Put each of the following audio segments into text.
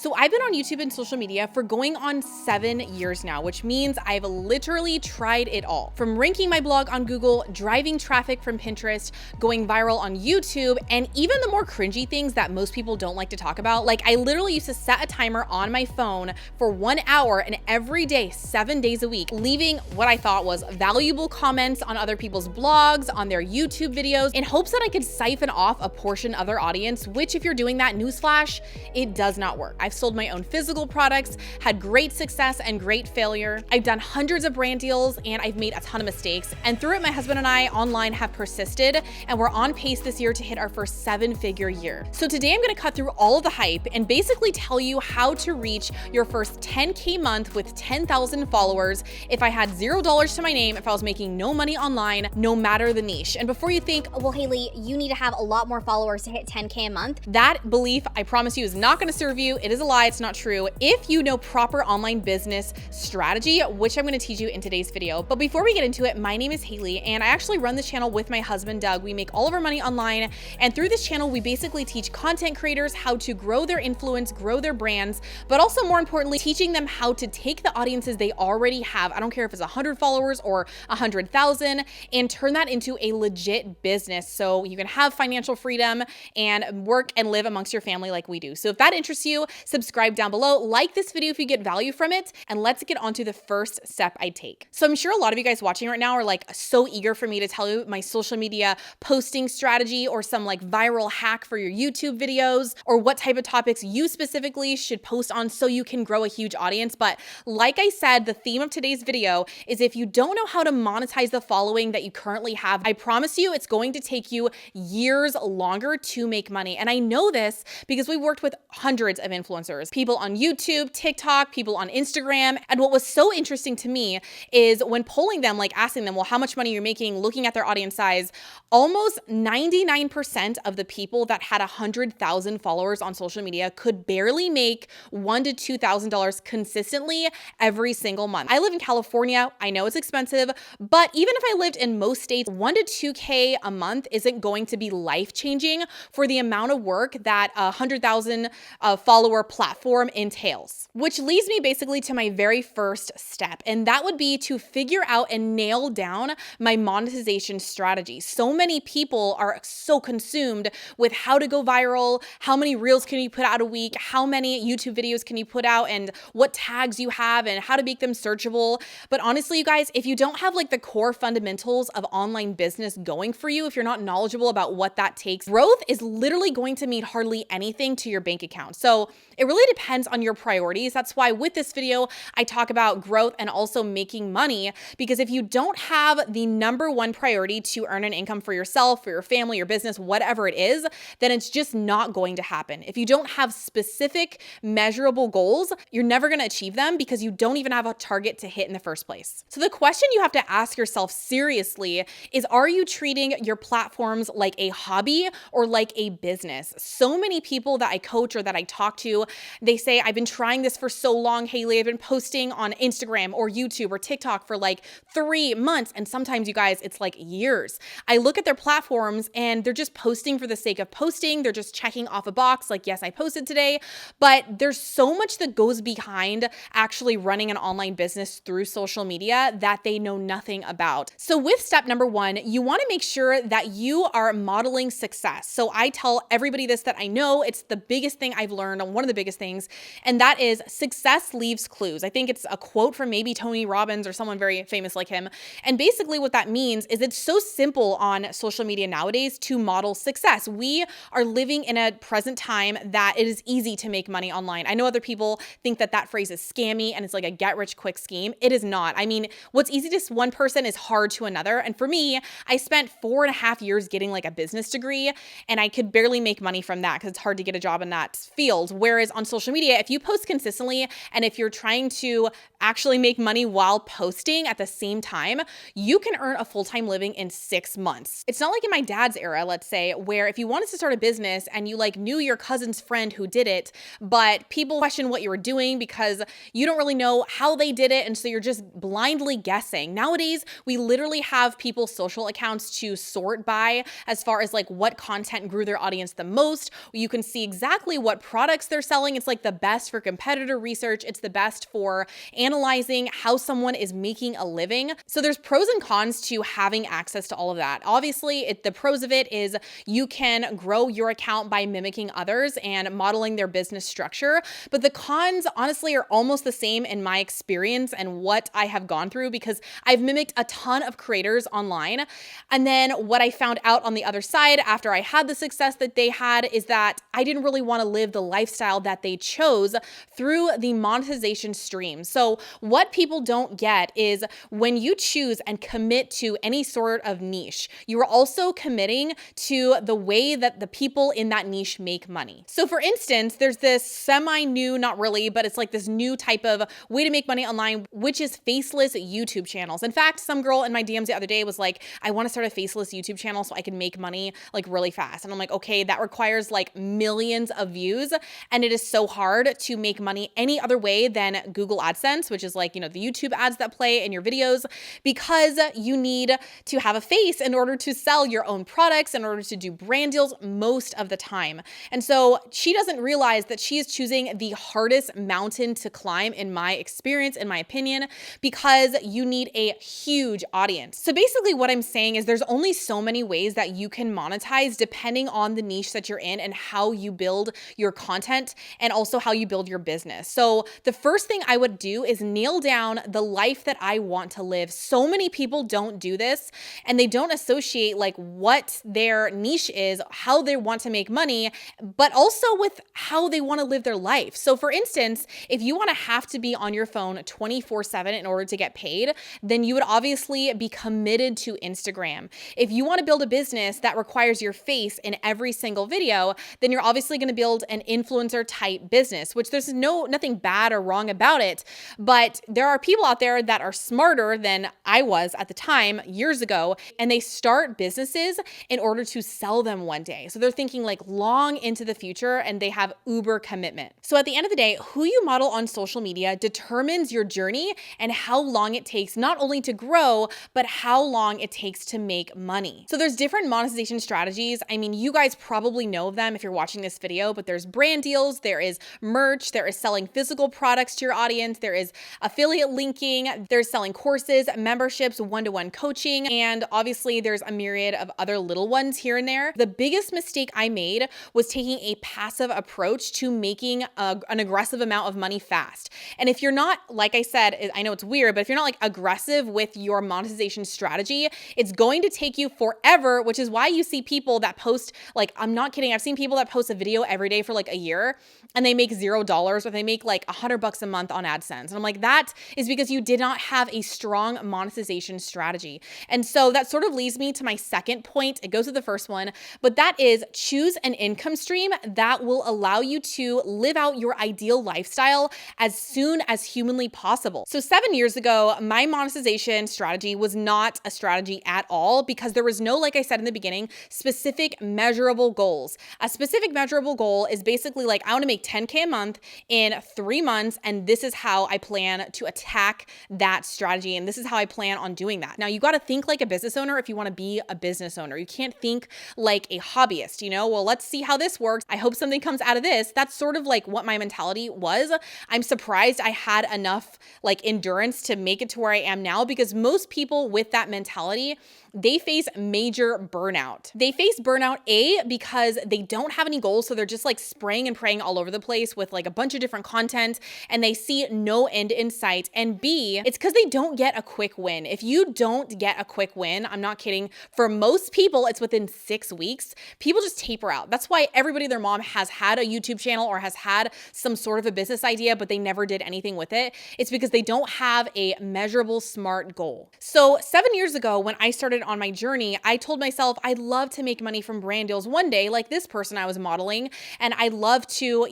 So I've been on YouTube and social media for going on 7 years now, which means I've literally tried it all. From ranking my blog on Google, driving traffic from Pinterest, going viral on YouTube, and even the more cringy things that most people don't like to talk about. Like I literally used to set a timer on my phone for 1 hour and every day, 7 days a week, leaving what I thought was valuable comments on other people's blogs, on their YouTube videos, in hopes that I could siphon off a portion of their audience, which if you're doing that, newsflash, it does not work. I've sold my own physical products, had great success and great failure. I've done hundreds of brand deals and I've made a ton of mistakes. And through it, my husband and I online have persisted and we're on pace this year to hit our first 7-figure year. So today I'm gonna cut through all of the hype and basically tell you how to reach your first 10K month with 10,000 followers if I had $0 to my name, if I was making no money online, no matter the niche. And before you think, well, Haley, you need to have a lot more followers to hit 10K a month. That belief, I promise you, is not gonna serve you. It is a lie, it's not true. If you know proper online business strategy, which I'm gonna teach you in today's video. But before we get into it, my name is Haley and I actually run this channel with my husband, Doug. We make all of our money online. And through this channel, we basically teach content creators how to grow their influence, grow their brands, but also more importantly, teaching them how to take the audiences they already have. I don't care if it's 100 followers or 100,000 and turn that into a legit business. So you can have financial freedom and work and live amongst your family like we do. So if that interests you, subscribe down below, like this video if you get value from it, and let's get on to the first step I take. So I'm sure a lot of you guys watching right now are like so eager for me to tell you my social media posting strategy or some like viral hack for your YouTube videos or what type of topics you specifically should post on so you can grow a huge audience. But like I said, the theme of today's video is if you don't know how to monetize the following that you currently have, I promise you it's going to take you years longer to make money. And I know this because we worked with hundreds of influencers, people on YouTube, TikTok, people on Instagram. And what was so interesting to me is when polling them, like asking them, well, how much money you're making, looking at their audience size, almost 99% of the people that had 100,000 followers on social media could barely make $1,000 to $2,000 consistently every single month. I live in California. I know it's expensive, but even if I lived in most states, 1 to 2K a month isn't going to be life-changing for the amount of work that a 100,000 follower platform entails. Which leads me basically to my very first step, and that would be to figure out and nail down my monetization strategy. So many people are so consumed with how to go viral, how many reels can you put out a week, how many YouTube videos can you put out, and what tags you have, and how to make them searchable. But honestly, you guys, if you don't have like the core fundamentals of online business going for you, if you're not knowledgeable about what that takes, growth is literally going to mean hardly anything to your bank account. So it really depends on your priorities. That's why with this video, I talk about growth and also making money, because if you don't have the number one priority to earn an income for yourself, for your family, your business, whatever it is, then it's just not going to happen. If you don't have specific measurable goals, you're never going to achieve them because you don't even have a target to hit in the first place. So the question you have to ask yourself seriously is, are you treating your platforms like a hobby or like a business? So many people that I coach or that I talk to, they say, I've been trying this for so long, Haley. I've been posting on Instagram or YouTube or TikTok for like 3 months. And sometimes, you guys, it's like years. I look at their platforms and they're just posting for the sake of posting. They're just checking off a box like, yes, I posted today. But there's so much that goes behind actually running an online business through social media that they know nothing about. So with step number 1, you want to make sure that you are modeling success. So I tell everybody this that I know, it's the biggest thing I've learned, one of the biggest things, and that is success leaves clues. I think it's a quote from maybe Tony Robbins or someone very famous like him. And basically what that means is it's so simple on social media nowadays to model success. We are living in a present time that it is easy to make money online. I know other people think that that phrase is scammy and it's like a get rich quick scheme. It is not. I mean, what's easy to one person is hard to another. And for me, I spent 4.5 years getting like a business degree and I could barely make money from that because it's hard to get a job in that field. Whereas on social media, if you post consistently and if you're trying to actually make money while posting at the same time, you can earn a full-time living in 6 months. months. It's not like in my dad's era, let's say, where if you wanted to start a business and you like knew your cousin's friend who did it, but people question what you were doing because you don't really know how they did it. And so you're just blindly guessing. Nowadays, we literally have people's social accounts to sort by as far as like what content grew their audience the most. You can see exactly what products they're selling. It's like the best for competitor research. It's the best for analyzing how someone is making a living. So there's pros and cons to having access to all of that. Obviously, the pros of it is you can grow your account by mimicking others and modeling their business structure. But the cons, honestly, are almost the same in my experience and what I have gone through, because I've mimicked a ton of creators online. And then what I found out on the other side after I had the success that they had is that I didn't really want to live the lifestyle that they chose through the monetization stream. So what people don't get is when you choose and commit to any sort of niche, you are also committing to the way that the people in that niche make money. So for instance, there's this semi-new, not really, but it's like this new type of way to make money online, which is faceless YouTube channels. In fact, some girl in my DMs the other day was like, I want to start a faceless YouTube channel so I can make money like really fast. And I'm like, okay, that requires like millions of views. And it is so hard to make money any other way than Google AdSense, which is like, you know, the YouTube ads that play in your videos, because you need to have a face in order to sell your own products, in order to do brand deals most of the time. And so she doesn't realize that she is choosing the hardest mountain to climb, in my experience, in my opinion, because you need a huge audience. So basically what I'm saying is there's only so many ways that you can monetize depending on the niche that you're in and how you build your content and also how you build your business. So the first thing I would do is nail down the life that I want to live. So many people don't do this, and they don't associate like what their niche is, how they want to make money, but also with how they want to live their life. So for instance, if you want to have to be on your phone 24/7 in order to get paid, then you would obviously be committed to Instagram. If you want to build a business that requires your face in every single video, then you're obviously going to build an influencer type business, which there's nothing bad or wrong about it. But there are people out there that are smarter than I was at the time years ago, and they start businesses in order to sell them one day. So they're thinking like long into the future, and they have uber commitment. So at the end of the day, who you model on social media determines your journey and how long it takes not only to grow, but how long it takes to make money. So there's different monetization strategies. I mean, you guys probably know of them if you're watching this video, but there's brand deals, there is merch, there is selling physical products to your audience, there is affiliate linking, there's selling courses, memberships, one-to-one coaching, and obviously there's a myriad of other little ones here and there. The biggest mistake I made was taking a passive approach to making an aggressive amount of money fast. And if you're not, like I said, I know it's weird, but if you're not like aggressive with your monetization strategy, it's going to take you forever, which is why you see people that post, like, I'm not kidding, I've seen people that post a video every day for like a year and they make $0 or they make like $100 a month on AdSense. And I'm like, that is because you did not have a strong monetization strategy. And so that sort of leads me to my second point. It goes with the first one, but that is choose an income stream that will allow you to live out your ideal lifestyle as soon as humanly possible. So 7 years ago, my monetization strategy was not a strategy at all because there was no, like I said in the beginning, specific measurable goals. A specific measurable goal is basically like, I want to make 10K a month in 3 months, and this is how I plan to attack that strategy, and this is how I plan on doing that. Now, you got to think like a business owner if you want to be a business owner. You can't think like a hobbyist, you know? Well, let's see how this works. I hope something comes out of this. That's sort of like what my mentality was. I'm surprised I had enough like endurance to make it to where I am now, because most people with that mentality, they face major burnout. They face burnout, A, because they don't have any goals. So they're just like spraying and praying all over the place with like a bunch of different content and they see no end in sight. And B, it's because they don't get a quick win. If you don't get a quick win, I'm not kidding, for most people, it's within 6 weeks. People just taper out. That's why everybody, their mom has had a YouTube channel or has had some sort of a business idea, but they never did anything with it. It's because they don't have a measurable, smart goal. So 7 years ago, when I started on my journey, I told myself I'd love to make money from brand deals one day, like this person I was modeling. And I'd love to,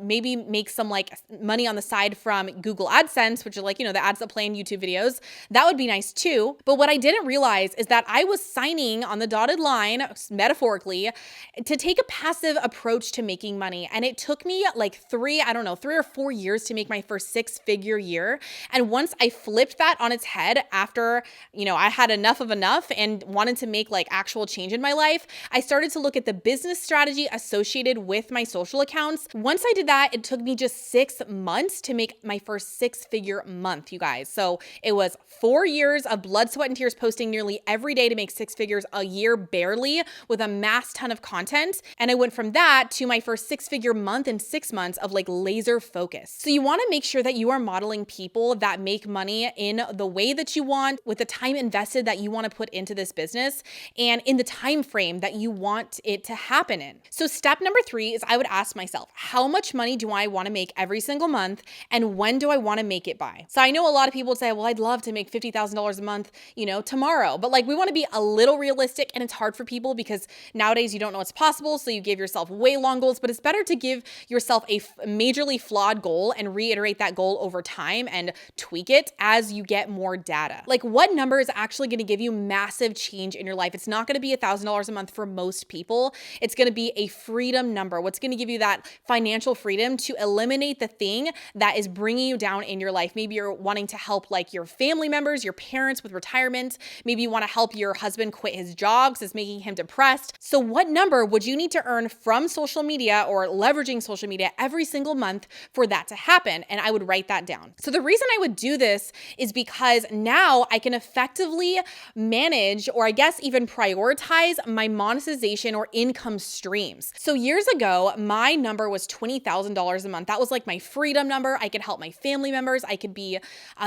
maybe make some like money on the side from Google AdSense, which are like, the ads that play in YouTube videos. That would be nice too. But what I didn't realize is that I was signing on the dotted line, metaphorically, to take a passive approach to making money. And it took me like 3 or 4 years to make my first 6-figure year. And once I flipped that on its head after, I had enough of enough and wanted to make like actual change in my life, I started to look at the business strategy associated with my social accounts. Once I did that, it took me just 6 months to make my first 6-figure month, you guys. So it was 4 years of blood, sweat, and tears posting nearly every day to make 6 figures a year barely with a mass ton of content. And I went from that to my first 6-figure month in 6 months of like laser focus. So you want to make sure that you are modeling people that make money in the way that you want, with the time invested that you want to put into this business, and in the time frame that you want it to happen in. So step number 3 is I would ask myself, how much money do I want to make every single month, and when do I want to make it by? So I know a lot of people say, well, I'd love to make $50,000 a month, tomorrow, but like we want to be a little realistic, and it's hard for people because nowadays you don't know what's possible. So you give yourself way long goals, but it's better to give yourself a majorly flawed goal and reiterate that goal over time and tweak it as you get more data. Like what number is actually going to give you massive change in your life? It's not going to be $1,000 a month for most people. It's going to be a freedom number. What's going to give you that financial freedom to eliminate the thing that is bringing you down in your life. Maybe you're wanting to help like your family members, your parents with retirement. Maybe you want to help your husband quit his job because it's making him depressed. So what number would you need to earn from social media or leveraging social media every single month for that to happen? And I would write that down. So the reason I would do this is because now I can effectively manage, or I guess even prioritize, my monetization or income streams. So years ago, my number was $20,000 a month. That was like my freedom number. I could help my family members. I could be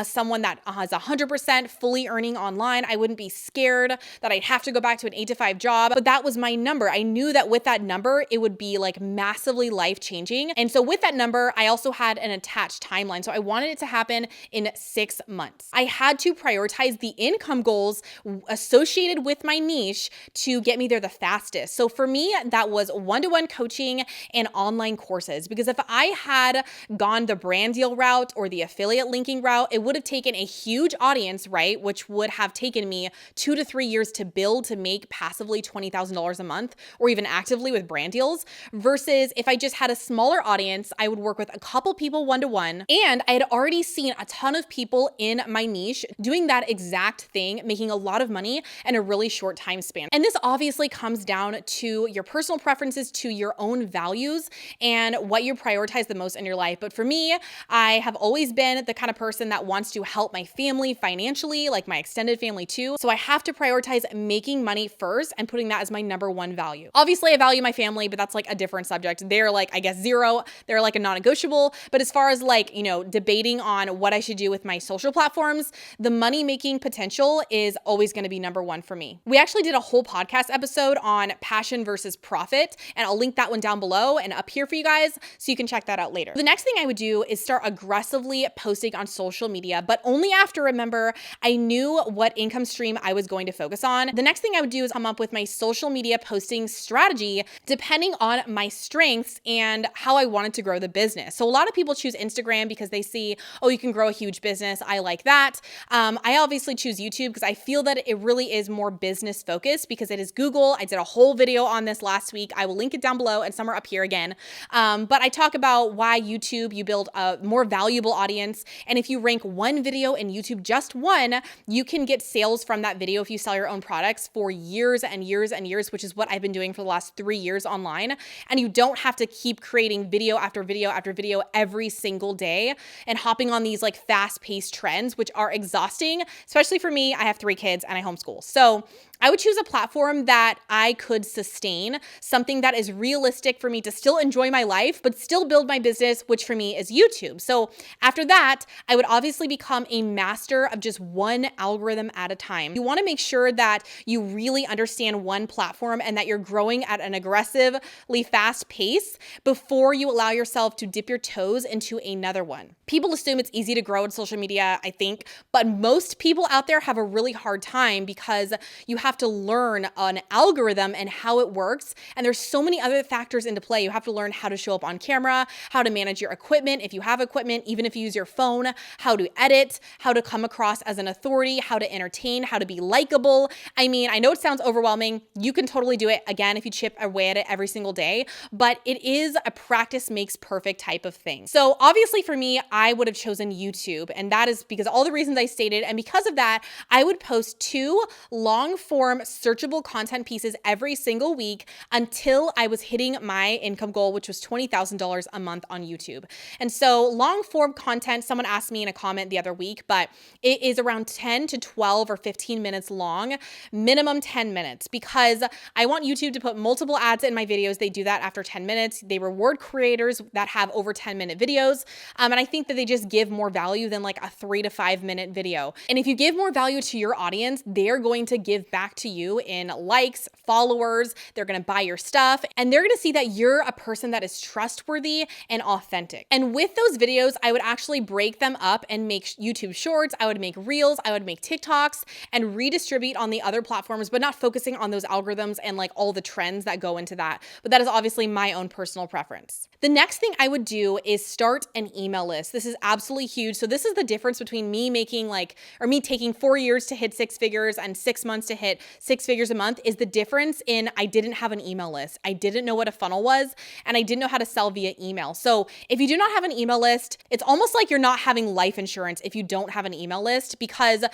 someone that has 100% fully earning online. I wouldn't be scared that I'd have to go back to an 8-to-5 job, but that was my number. I knew that with that number, it would be like massively life-changing. And so with that number, I also had an attached timeline. So I wanted it to happen in 6 months. I had to prioritize the income goals associated with my niche to get me there the fastest. So for me, that was one-to-one coaching and online courses, because if I had gone the brand deal route or the affiliate linking route, it would have taken a huge audience, right? Which would have taken me 2 to 3 years to build to make passively $20,000 a month, or even actively with brand deals, versus if I just had a smaller audience, I would work with a couple people one-to-one. And I had already seen a ton of people in my niche doing that exact thing, making a lot of money in a really short time span. And this obviously comes down to your personal preferences, to your own values, and what you prioritize the most in your life. But for me, I have always been the kind of person that wants to help my family financially, like my extended family too. So I have to prioritize making money first and putting that as my number one value. Obviously, I value my family, but that's like a different subject. They're like, I guess, zero. They're like a non-negotiable. But as far as like, debating on what I should do with my social platforms, the money-making potential is always going to be number one for me. We actually did a whole podcast episode on passion versus profit, and I'll link that one down below and up here for you guys so you can check that out later. The next thing I would do is start aggressively posting on social media, but only after, remember, I knew what income stream I was going to focus on. The next thing I would do is come up with my social media posting strategy depending on my strengths and how I wanted to grow the business. So a lot of people choose Instagram because they see, oh, you can grow a huge business. I like that. I obviously choose YouTube because I feel that it really is more business focused because it is Google. I did a whole video on this last week. I will link it down below and somewhere up here again. But I talk about why YouTube, you build a more valuable audience. And if you rank one video in YouTube, just one, you can get sales from that video if you sell your own products for years and years and years, which is what I've been doing for the last 3 years online. And you don't have to keep creating video after video after video every single day and hopping on these like fast-paced trends, which are exhausting, especially for me. I have 3 kids and I homeschool. So I would choose a platform that I could sustain, something that is realistic for me to still enjoy my life, but still build my business, which for me is YouTube. So after that, I would obviously become a master of just one algorithm at a time. You want to make sure that you really understand one platform and that you're growing at an aggressively fast pace before you allow yourself to dip your toes into another one. People assume it's easy to grow on social media, I think, but most people out there have a really hard time because you have have to learn an algorithm and how it works. And there's so many other factors into play. You have to learn how to show up on camera, how to manage your equipment, if you have equipment, even if you use your phone, how to edit, how to come across as an authority, how to entertain, how to be likable. I mean, I know it sounds overwhelming. You can totally do it, again, if you chip away at it every single day, but it is a practice makes perfect type of thing. So obviously for me, I would have chosen YouTube, and that is because all the reasons I stated, and because of that, I would post 2 long form searchable content pieces every single week until I was hitting my income goal, which was $20,000 a month on YouTube. And so long form content, someone asked me in a comment the other week, but it is around 10 to 12 or 15 minutes long, minimum 10 minutes, because I want YouTube to put multiple ads in my videos. They do that after 10 minutes. They reward creators that have over 10-minute videos. And I think that they just give more value than like a 3 to 5 minute video. And if you give more value to your audience, they're going to give back to you in likes, followers, they're going to buy your stuff, and they're going to see that you're a person that is trustworthy and authentic. And with those videos, I would actually break them up and make YouTube shorts, I would make reels, I would make TikToks and redistribute on the other platforms, but not focusing on those algorithms and like all the trends that go into that. But that is obviously my own personal preference. The next thing I would do is start an email list. This is absolutely huge. So this is the difference between me me taking 4 years to hit 6 figures and 6 months to hit 6 figures a month is the difference in I didn't have an email list. I didn't know what a funnel was, and I didn't know how to sell via email. So if you do not have an email list, it's almost like you're not having life insurance if you don't have an email list, because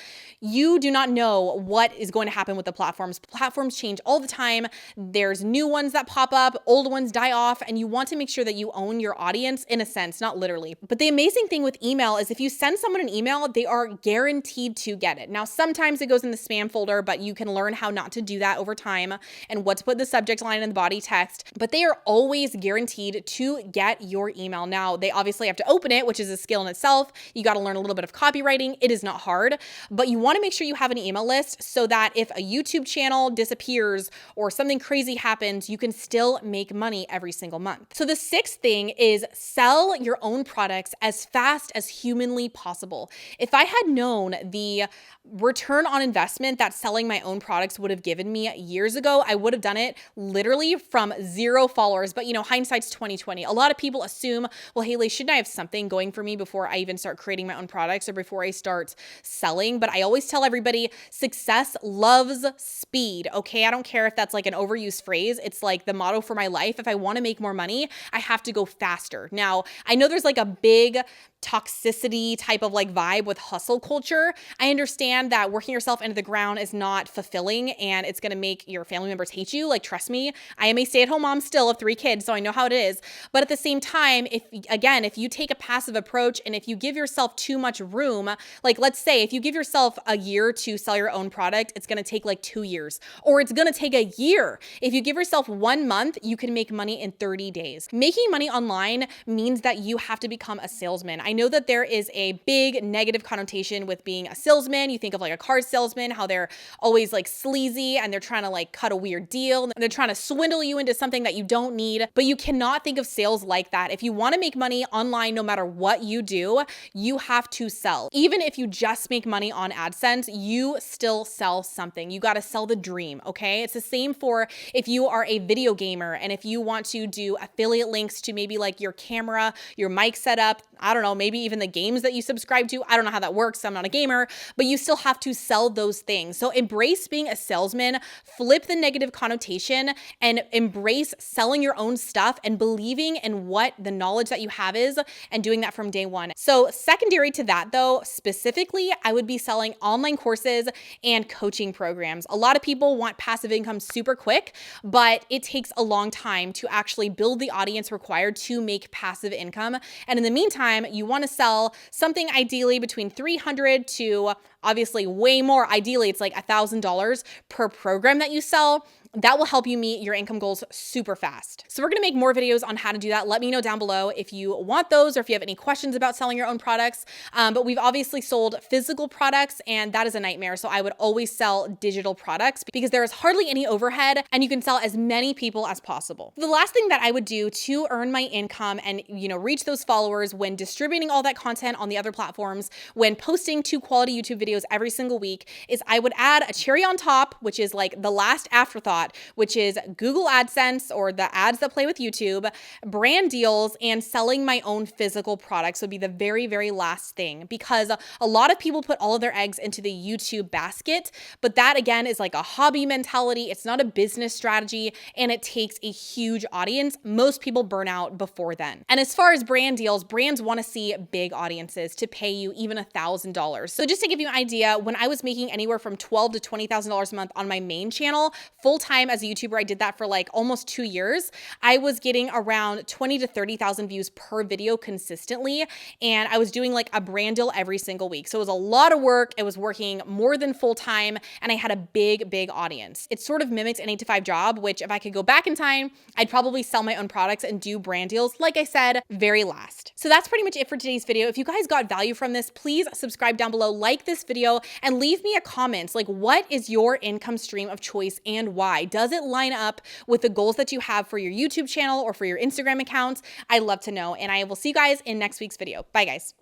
you do not know what is going to happen with the platforms. Platforms change all the time. There's new ones that pop up, old ones die off, and you want to make sure that you own your audience in a sense, not literally. But the amazing thing with email is if you send someone an email, they are guaranteed to get it. Now, sometimes it goes in the spam folder, but you can learn how not to do that over time and what to put in the subject line and the body text, but they are always guaranteed to get your email. Now, they obviously have to open it, which is a skill in itself. You got to learn a little bit of copywriting. It is not hard, but you want to make sure you have an email list so that if a YouTube channel disappears or something crazy happens, you can still make money every single month. So the 6th thing is sell your own products as fast as humanly possible. If I had known the return on investment that selling my own products would have given me years ago, I would have done it literally from 0 followers. But hindsight's 2020. A lot of people assume, well, Haley, shouldn't I have something going for me before I even start creating my own products or before I start selling? But I always tell everybody, success loves speed. Okay. I don't care if that's like an overused phrase. It's like the motto for my life. If I want to make more money, I have to go faster. Now, I know there's like a big toxicity type of like vibe with hustle culture. I understand that working yourself into the ground is not fulfilling and it's going to make your family members hate you. Like, trust me, I am a stay-at-home mom still of 3 kids, so I know how it is. But at the same time, if you take a passive approach and if you give yourself too much room, like let's say if you give yourself a year to sell your own product, it's going to take like 2 years, or it's going to take a year. If you give yourself 1 month, you can make money in 30 days. Making money online means that you have to become a salesman. I know that there is a big negative connotation with being a salesman. You think of like a car salesman, how they're always like sleazy and they're trying to like cut a weird deal and they're trying to swindle you into something that you don't need. But you cannot think of sales like that. If you want to make money online, no matter what you do, you have to sell. Even if you just make money on AdSense, you still sell something. You got to sell the dream, okay? It's the same for if you are a video gamer and if you want to do affiliate links to maybe like your camera, your mic setup, I don't know, maybe even the games that you subscribe to. I don't know how that works. I'm not a gamer, but you still have to sell those things. So embrace being a salesman, flip the negative connotation, and embrace selling your own stuff and believing in what the knowledge that you have is and doing that from day one. So secondary to that though, specifically, I would be selling online courses and coaching programs. A lot of people want passive income super quick, but it takes a long time to actually build the audience required to make passive income. And in the meantime, you want to sell something ideally between $300 to obviously way more. Ideally, it's like $1,000 per program that you sell. that will help you meet your income goals super fast. So we're gonna make more videos on how to do that. Let me know down below if you want those or if you have any questions about selling your own products. But we've obviously sold physical products, and that is a nightmare. So I would always sell digital products because there is hardly any overhead and you can sell as many people as possible. The last thing that I would do to earn my income and reach those followers when distributing all that content on the other platforms, when posting 2 quality YouTube videos every single week, is I would add a cherry on top, which is like the last afterthought, which is Google AdSense, or the ads that play with YouTube, brand deals, and selling my own physical products would be the very, very last thing, because a lot of people put all of their eggs into the YouTube basket, but that again is like a hobby mentality. It's not a business strategy, and it takes a huge audience. Most people burn out before then. And as far as brand deals, brands want to see big audiences to pay you even $1,000. So just to give you an idea, when I was making anywhere from $12,000 to $20,000 a month on my main channel, full time as a YouTuber, I did that for like almost 2 years. I was getting around 20 to 30,000 views per video consistently, and I was doing like a brand deal every single week. So it was a lot of work. It was working more than full time, and I had a big, big audience. It sort of mimics an 8-to-5 job, which if I could go back in time, I'd probably sell my own products and do brand deals, like I said, very last. So that's pretty much it for today's video. If you guys got value from this, please subscribe down below, like this video, and leave me a comment. Like, what is your income stream of choice and why? Does it line up with the goals that you have for your YouTube channel or for your Instagram accounts? I'd love to know, and I will see you guys in next week's video. Bye, guys.